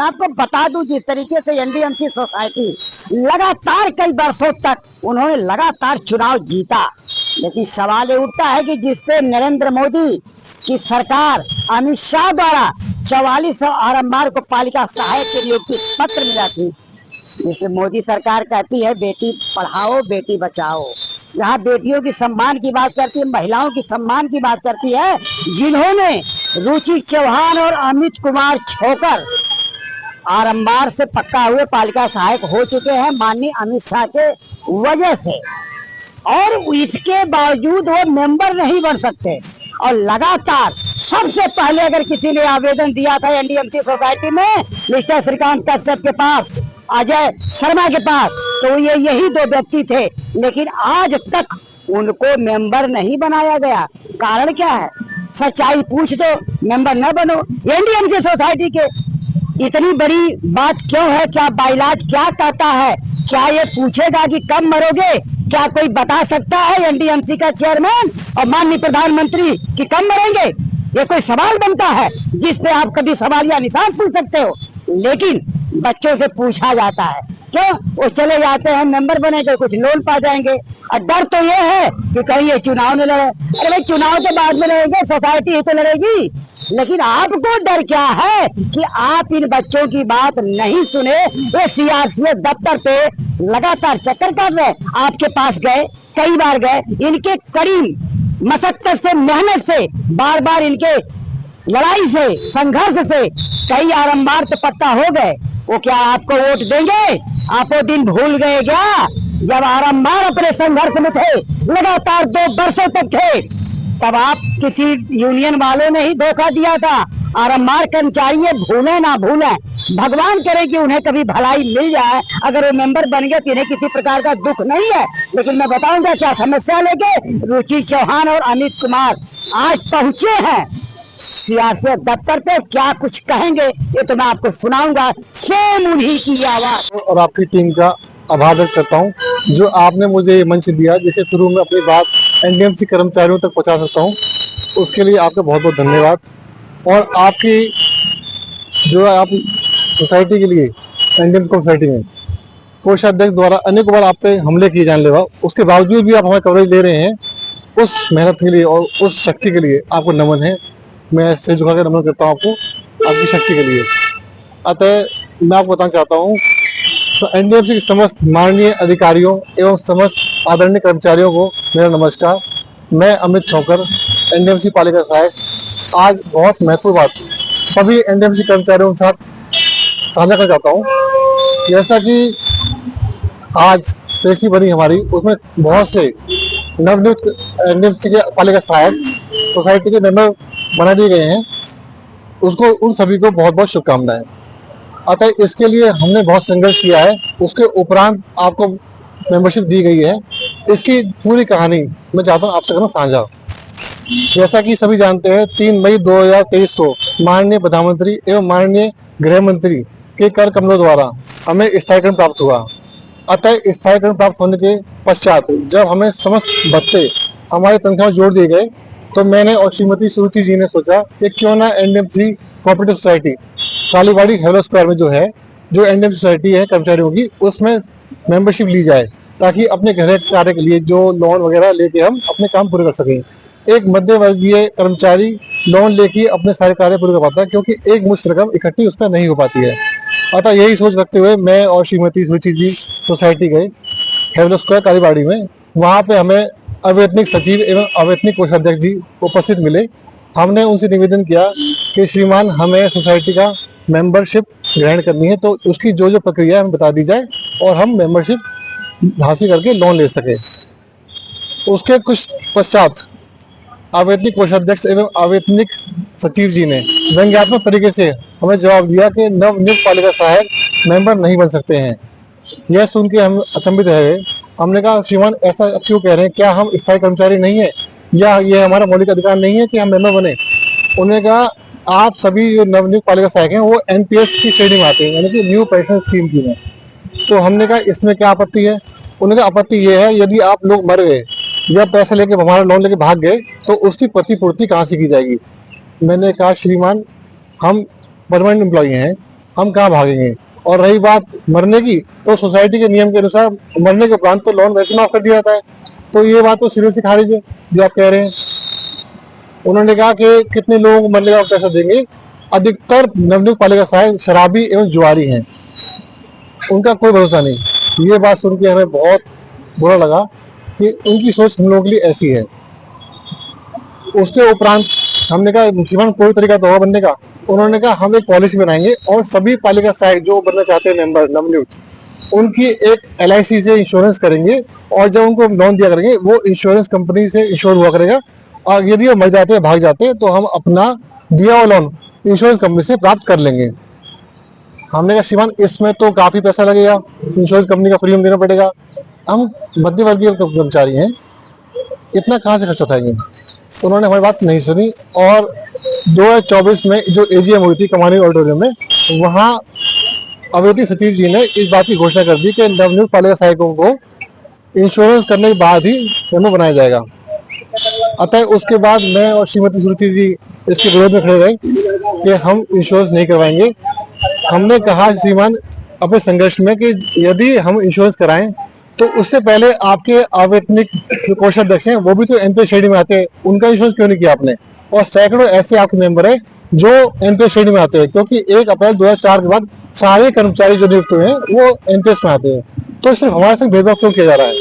मैं आपको बता दूं, जिस तरीके से एनडीएमसी सोसाइटी लगातार कई वर्षों तक उन्होंने लगातार चुनाव जीता, लेकिन सवाल ये उठता है कि जिसपे नरेंद्र मोदी की सरकार अमित शाह द्वारा 4400 आरंभदार को पालिका सहायक के नियुक्ति पत्र मिला थी, जिसे मोदी सरकार कहती है बेटी पढ़ाओ बेटी बचाओ। यहाँ बेटियों की सम्मान की बात करती है, महिलाओं की सम्मान की बात करती है, जिन्होंने रुचि चौहान और अमित कुमार छोकर आरंभदार से पक्का हुए पालिका सहायक हो चुके हैं माननीय अमित शाह के वजह से, और इसके बावजूद वो मेंबर नहीं बन सकते। और लगातार सबसे पहले अगर किसी ने आवेदन दिया था एनडीएमसी सोसाइटी में मिस्टर श्रीकांत कश्यप के पास, अजय शर्मा के पास, तो ये यही दो व्यक्ति थे, लेकिन आज तक उनको मेंबर नहीं बनाया गया। कारण क्या है? सच्चाई पूछ दो, मेंबर न बनो। एनडीएमसी सोसाइटी के इतनी बड़ी बात क्यों है? क्या बाइलाज क्या कहता है? क्या ये पूछेगा कि कब मरोगे? क्या कोई बता सकता है एनडीएमसी का चेयरमैन और माननीय प्रधानमंत्री कि कब मरेंगे? ये कोई सवाल बनता है जिस पे आप कभी सवाल या निशान पूछ सकते हो? लेकिन बच्चों से पूछा जाता है, क्यों? वो चले जाते हैं, मेंबर बनेंगे, कुछ लोन पा जाएंगे, और डर तो ये है कि कहीं ये चुनाव न लड़े। अरे भाई, चुनाव तो बाद में लड़ेंगे, सोसाइटी ही तो लड़ेगी। लेकिन आपको डर क्या है कि आप इन बच्चों की बात नहीं सुने? ये सीआरसीएस दफ्तर पे लगातार चक्कर काट रहे। आपके पास गए, कई बार गए, इनके कड़ी मशक्कत से, मेहनत से, बार बार इनके लड़ाई से, संघर्ष से कई आरंभदार तो पक्का हो गए। वो क्या आपको वोट देंगे? आप वो दिन भूल गए क्या जब आरंभदार अपने संघर्ष में थे, लगातार 2 वर्षों तक थे? तब आप किसी यूनियन वालों ने ही धोखा दिया था। आरंभदार कर्मचारी भूले ना भूले, भगवान करे कि उन्हें कभी भलाई मिल जाए। अगर वो मेंबर बन गए तो इन्हें किसी प्रकार का दुख नहीं है। लेकिन मैं बताऊंगा क्या समस्या लेके रुचि चौहान और अमित कुमार आज पहुंचे हैं सीआरसीएस दफ्तर पे। क्या कुछ कहेंगे ये तो मैं आपको सुनाऊंगा, सेम उन्हीं की आवाज। और आपकी टीम का आभार व्यक्त करता हूँ जो आपने मुझे ये मंच दिया, जिसके थ्रू मैं अपनी बात एनडीएमसी कर्मचारियों तक पहुँचा सकता हूँ। उसके लिए आपका बहुत बहुत धन्यवाद। और आपकी जो आप सोसाइटी के लिए एनडीएमसी सोसाइटी में कोषाध्यक्ष द्वारा अनेक बार आप पे हमले किए जानलेवा, उसके बावजूद भी आप हमें कवरेज ले रहे हैं, उस मेहनत के लिए और उस शक्ति के लिए आपको नमन है। मैं सिर झुकाकर नमन करता हूँ आपको, आपकी शक्ति के लिए। अतः मैं आपको बताना चाहता हूँ, एनडीएमसी के समस्त माननीय अधिकारियों एवं समस्त आदरणीय कर्मचारियों को मेरा नमस्कार। मैं अमित छोकर, एनडीएमसी पालिका सहायक। आज बहुत महत्वपूर्ण बात सभी एनडीएमसी कर्मचारियों के साथ साझा करना चाहता हूँ। जैसा कि आज पेशी बनी हमारी, उसमें बहुत से नवनियुक्त एनडीएमसी के पालिका सहायक सोसाइटी के मेंबर बना दिए गए हैं। उसको उन सभी को बहुत बहुत शुभकामनाएं। अतः इसके लिए हमने बहुत संघर्ष किया है। उसके उपरांत आपको मेंबरशिप दी गई है। इसकी पूरी कहानी मैं चाहता हूँ आपसे करना साझा। जैसा कि सभी जानते हैं, 3 मई 2023 को माननीय प्रधानमंत्री एवं माननीय गृह मंत्री के कर कमलों द्वारा हमें स्थायीकरण प्राप्त हुआ। अतः स्थायीकरण प्राप्त होने के पश्चात जब हमें समस्त भत्ते हमारी तनख्वाह में जोड़ दिए गए, तो मैंने और श्रीमती सुरुचि जी ने सोचा कि क्यों ना NDMC cooperative society Kalibari hello square में जो एनडीएमसी सोसाइटी है कर्मचारियों की, उसमें मेंबरशिप ली जाए, ताकि अपने घर कार्य के लिए जो लोन वगैरह लेके हम अपने काम पूरे कर सकें। एक मध्यवर्गीय कर्मचारी लोन लेके अपने सारे कार्य पूरे कर पाता है, क्योंकि एक मुश्त रकम इकट्ठी उसमें नहीं हो पाती है। अतः यही सोच रखते हुए मैं और श्रीमती सुरुचि जी सोसाइटी गए हेलो स्क्वायर कालीबाड़ी में। वहाँ पे हमें अवैतनिक सचिव एवं अवैतनिक कोषाध्यक्ष जी उपस्थित मिले। हमने उनसे निवेदन किया कि श्रीमान, हमें सोसाइटी का मेंबरशिप ग्रहण करनी है, तो उसकी जो जो प्रक्रिया है हमें बता दी जाए और हम मेंबरशिप हासिल करके लोन ले सके। उसके कुछ पश्चात अवैतनिक कोषाध्यक्ष एवं अवैतनिक सचिव जी ने व्यंग्यात्मक तरीके से हमें जवाब दिया कि नवनियुक्त पालिका सहायक मेंबर नहीं बन सकते हैं। यह सुन के हम अचंभित रह गए। हमने कहा, श्रीमान ऐसा क्यों कह रहे हैं? क्या हम स्थायी कर्मचारी नहीं है या ये हमारा मौलिक अधिकार नहीं है कि हम मेंबर बने? उन्होंने कहा, आप सभी जो नवनियुक्त पालिका सहायक हैं वो एनपीएस की श्रेणी में आते हैं, यानी कि न्यू पेंशन स्कीम की में। तो हमने कहा, इसमें क्या आपत्ति है? उन्होंने कहा, आपत्ति ये है, यदि आप लोग मर गए या पैसे लेके हमारा लोन लेके भाग गए तो उसकी प्रतिपूर्ति कहाँ से की जाएगी? मैंने कहा, श्रीमान, हम परमानेंट एम्प्लॉई हैं, हम कहाँ भागेंगे। और रही बात मरने की, तो सोसाइटी के नियम के अनुसार मरने के उपरांत तो लोन वैसे माफ कर दिया जाता है। तो ये बात तो सिरे से खारिज है जो आप कह रहे हैं। उन्होंने कहा कि कितने लोगों को मरने का पैसा देंगे। अधिकतर नवनियुक्त पालिका सहायक शराबी एवं जुआरी हैं, उनका कोई भरोसा नहीं। ये बात सुन के हमें बहुत बुरा लगा कि उनकी सोच हम लोगों के लिए ऐसी है। उसके उपरांत हमने कहा श्रीमान कोई तरीका तो होगा बनने का। उन्होंने कहा हम एक पॉलिसी बनाएंगे और सभी पालिका सहायक जो बनना चाहते हैं मेंबर नवनियुक्त, उनकी एक LIC से इंश्योरेंस करेंगे और जब उनको लोन दिया करेंगे वो इंश्योरेंस कंपनी से इंश्योर हुआ करेगा। और यदि वो मर जाते हैं भाग जाते हैं तो हम अपना दिया हुआ लोन इंश्योरेंस कंपनी से प्राप्त कर लेंगे। हमने कहा श्रीमान इसमें तो काफी पैसा लगेगा, इंश्योरेंस कंपनी का प्रीमियम देना पड़ेगा, हम मध्यवर्गीय कर्मचारी हैं, इतना कहाँ से खर्च उठाएंगे। उन्होंने हमारी बात नहीं सुनी और 2024 में जो AGM हुई थी कमानी ऑडिटोरियम में, वहाँ अवेती सचिव जी ने इस बात की घोषणा कर दी कि नवनियुक्त पालिका सहायकों को इंश्योरेंस करने के बाद ही मेमो बनाया जाएगा। अतः उसके बाद मैं और श्रीमती सुरुचि जी इसके विरोध में खड़े रहे कि हम इंश्योरेंस नहीं करवाएंगे। हमने कहा श्रीमान अपने संघर्ष में कि यदि हम इंश्योरेंस कराएं तो उससे पहले आपके अवैतनिक कोषाध्यक्ष हैं वो भी तो NPS श्रेणी में आते हैं, उनका इंश्योरेंस क्यों नहीं किया आपने। और सैकड़ों ऐसे आपके मेंबर हैं जो NPS श्रेणी में आते हैं, क्योंकि 1 अप्रैल 2004 के बाद सारे कर्मचारी जो नियुक्त हुए हैं वो NPS में आते हैं। तो सिर्फ हमारे संग भेदभाव क्यों किया जा रहा है।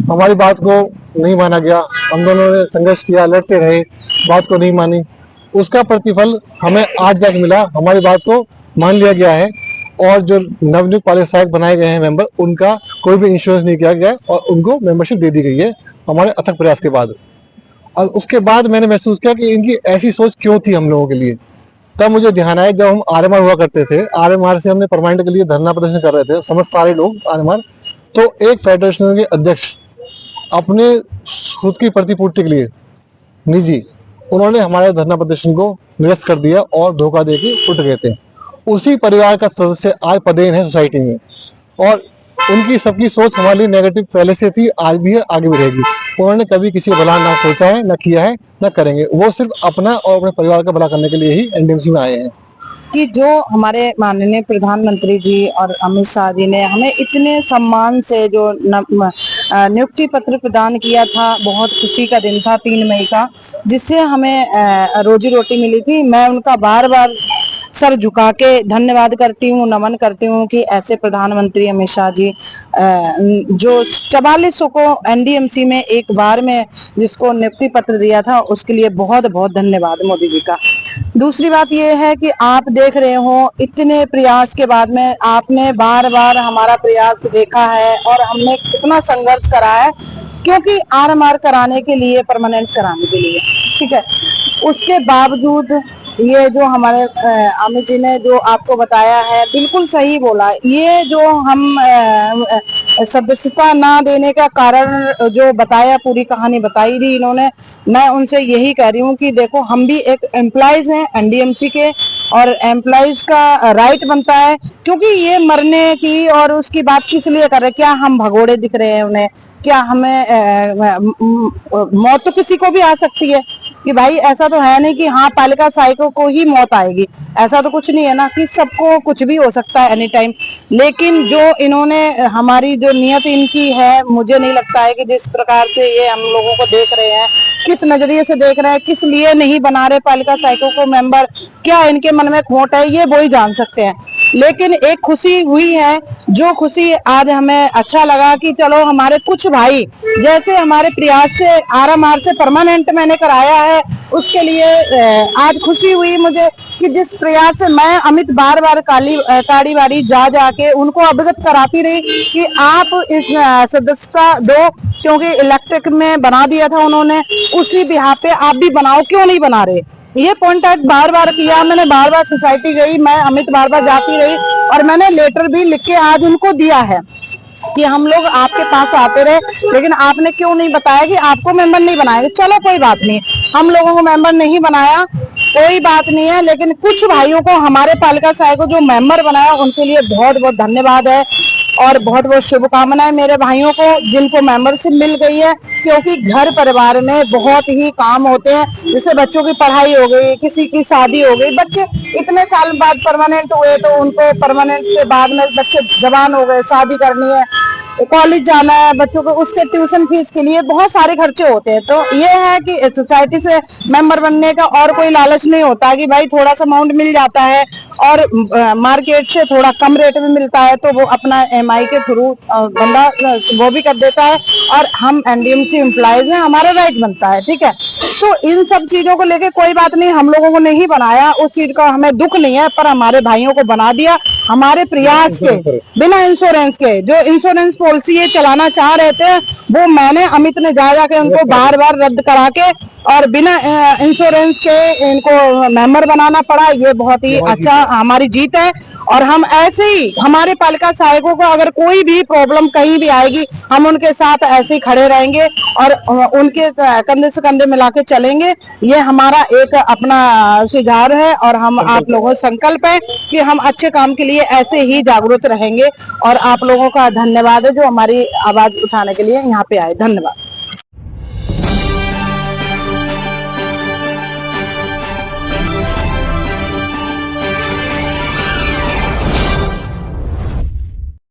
हमारी बात को नहीं माना गया, हम दोनों ने संघर्ष किया, लड़ते रहे, बात को नहीं मानी। उसका प्रतिफल हमें आज जाके मिला, हमारी बात को मान लिया गया है और जो नवनियुक्त पालिका सहायक बनाए गए हैं मेंबर, उनका कोई भी इंश्योरेंस नहीं किया गया और उनको मेंबरशिप दे दी गई है हमारे अथक प्रयास के बाद। और उसके बाद मैंने महसूस किया कि इनकी ऐसी सोच क्यों थी हम लोगों के लिए। तब मुझे ध्यान आया जब हम RMR हुआ करते थे, RMR से हमने परमानेंट के लिए धरना प्रदर्शन कर रहे थे समस्त सारे लोग RMR, तो एक फेडरेशन के अध्यक्ष अपने खुद की प्रतिपूर्ति के लिए निजी उन्होंने हमारे धरना प्रदर्शन को निरस्त कर दिया और धोखा देके उठ गए थे। उसी परिवार का सदस्य आज पदेन है सोसाइटी में और उनकी सबकी सोच हमारे लिए नेगेटिव पहले से थी, आज भी है, आगे भी रहेगी। उन्होंने कभी किसी का भला ना सोचा है, ना किया है, ना करेंगे। वो सिर्फ अपना और अपने परिवार का भला करने के लिए ही NDMC में आए हैं। कि जो हमारे माननीय प्रधानमंत्री जी और अमित शाह जी ने हमें इतने सम्मान से जो नियुक्ति पत्र प्रदान किया था, बहुत खुशी का दिन था 3 मई का, जिससे हमें रोजी रोटी मिली थी। मैं उनका बार बार सर झुका के धन्यवाद करती हूँ, नमन करती हूँ कि ऐसे प्रधानमंत्री अमित शाह जी जो 4400 को NDMC में एक बार में जिसको नियुक्ति पत्र दिया था, उसके लिए बहुत बहुत धन्यवाद मोदी जी का। दूसरी बात ये है कि आप देख रहे हो इतने प्रयास के बाद में आपने बार बार हमारा प्रयास देखा है और हमने कितना संघर्ष करा है, क्योंकि RMR कराने के लिए, परमानेंट कराने के लिए, ठीक है। उसके बावजूद ये जो हमारे अमित जी ने जो आपको बताया है बिल्कुल सही बोला। ये जो हम सदस्यता ना देने का कारण जो बताया, पूरी कहानी बताई थी इन्होंने, मैं उनसे यही कह रही हूँ कि देखो हम भी एक एम्प्लॉइज हैं NDMC के और एम्प्लॉइज का राइट बनता है, क्योंकि ये मरने की और उसकी बात किस लिए कर रहे, क्या हम भगोड़े दिख रहे हैं उन्हें, क्या हमें मौत तो किसी को भी आ सकती है कि भाई ऐसा तो है नहीं कि हाँ पालिका सहायकों को ही मौत आएगी, ऐसा तो कुछ नहीं है ना कि सबको कुछ भी हो सकता है एनी टाइम। लेकिन जो इन्होंने हमारी जो नियत इनकी है, मुझे नहीं लगता है कि जिस प्रकार से ये हम लोगों को देख रहे हैं, किस नजरिए से देख रहे हैं, किस लिए नहीं बना रहे पालिका सहायकों को मेंबर, क्या इनके मन में खोट है, ये वो ही जान सकते हैं। लेकिन एक खुशी हुई है, जो खुशी आज हमें अच्छा लगा कि चलो हमारे कुछ भाई जैसे हमारे प्रयास से RMR से परमानेंट मैंने कराया है, उसके लिए आज खुशी हुई मुझे कि जिस प्रयास से मैं अमित बार बार काड़ी बाड़ी जा जाके उनको अवगत कराती रही कि आप इस सदस्यता दो, क्योंकि इलेक्ट्रिक में बना दिया था उन्होंने, उसी बिहार पे आप भी बनाओ, क्यों नहीं बना रहे। ये पॉइंट आउट बार बार किया मैंने, बार बार सोसाइटी गई, मैं अमित बार बार जाती रही और मैंने लेटर भी लिख के आज उनको दिया है कि हम लोग आपके पास आते रहे, लेकिन आपने क्यों नहीं बताया कि आपको मेंबर नहीं बनाएंगे। चलो कोई बात नहीं, हम लोगों को मेंबर नहीं बनाया, कोई बात नहीं है, लेकिन कुछ भाइयों को हमारे पालिका सहायक को जो मेंबर बनाया उनके लिए बहुत बहुत धन्यवाद है और बहुत बहुत शुभकामनाएं मेरे भाइयों को जिनको मेंबरशिप मिल गई है। क्योंकि घर परिवार में बहुत ही काम होते हैं, जैसे बच्चों की पढ़ाई हो गई, किसी की शादी हो गई, बच्चे इतने साल बाद परमानेंट हुए तो उनको परमानेंट के बाद में बच्चे जवान हो गए, शादी करनी है, कॉलेज जाना है बच्चों को, उसके ट्यूशन फीस के लिए बहुत सारे खर्चे होते हैं। तो ये है कि सोसाइटी से मेंबर बनने का और कोई लालच नहीं होता कि भाई थोड़ा सा अमाउंट मिल जाता है और मार्केट से थोड़ा कम रेट में मिलता है तो वो अपना एमआई के थ्रू बंदा वो भी कर देता है। और हम एनडीएमसी एम्प्लॉयज हैं, हमारा राइट बनता है, ठीक है। तो इन सब चीजों को लेके कोई बात नहीं, हम लोगों को नहीं बनाया, उस चीज का हमें दुख नहीं है, पर हमारे भाइयों को बना दिया हमारे प्रयास के बिना इंश्योरेंस के। जो इंश्योरेंस पॉलिसी ये चलाना चाह रहे थे वो मैंने अमित ने जा के उनको बार बार रद्द करा के और बिना इंश्योरेंस के इनको मेंबर बनाना पड़ा। ये बहुत ही अच्छा हमारी जीत है। और हम ऐसे ही हमारे पालिका सहायकों को अगर कोई भी प्रॉब्लम कहीं भी आएगी, हम उनके साथ ऐसे ही खड़े रहेंगे और उनके कंधे से कंधे मिला के चलेंगे। ये हमारा एक अपना सुझाव है और हम आप लोगों से संकल्प है कि हम अच्छे काम के लिए ऐसे ही जागरूक रहेंगे। और आप लोगों का धन्यवाद है जो हमारी आवाज उठाने के लिए यहाँ पे आए। धन्यवाद।